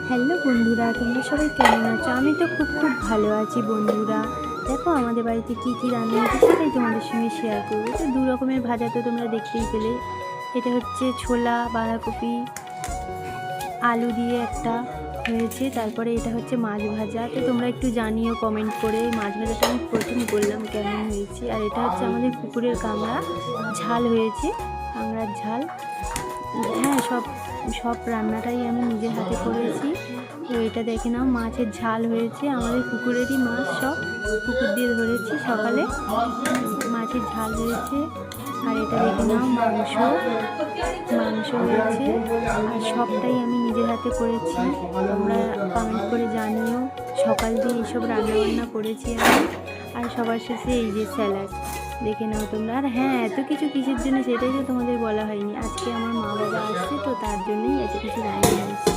Hello বন্ধুরা, তোমরা সবাই কেমন আছো? আমি তো খুব ভালো আছি বন্ধুরা। দেখো আমাদের বাড়িতে কী কী রান্না হয়েছে সেটাই তোমাদের সঙ্গে শেয়ার করবো। তো দু রকমের ভাজা তো তোমরা দেখতেই পেলে। এটা হচ্ছে ছোলা, বাঁধাকপি, আলু দিয়ে একটা হয়েছে। তারপরে এটা হচ্ছে মাছ ভাজা। তো তোমরা একটু জানিও কমেন্ট করে। মাছ ভাজাটা আমি প্রথম করলাম কেমন হয়েছে। আর এটা হচ্ছে আমাদের পুকুরের কাঁকড়া ঝাল হয়েছে, কাঁকড়ার ঝাল। হ্যাঁ, সব সব রান্নাটাই আমি নিজের হাতে করেছি। তো এটা দেখে নাও, মাছের ঝাল হয়েছে, আমাদের পুকুরেরই মাছ, সব পুকুর দিয়ে ধরেছি সকালে। মাছের ঝাল হয়েছে। আর এটা দেখে নাও, মাংস মাংস হয়েছে। আর সবটাই আমি নিজের হাতে করেছি। তোমরা কমেন্ট করে জানিও। সকাল দিয়ে এইসব রান্নাবান্না করেছি আমি। আর সবার শেষে এই যে স্যালাড দেখে নাও তোমরা। আর হ্যাঁ, এত কিছু কিসের জন্য সেটাই তো তোমাদের বলা হয়নি। আজকে আমার মা বাবা আসছে, তো তার জন্যই এত কিছু রান্না হয়েছে।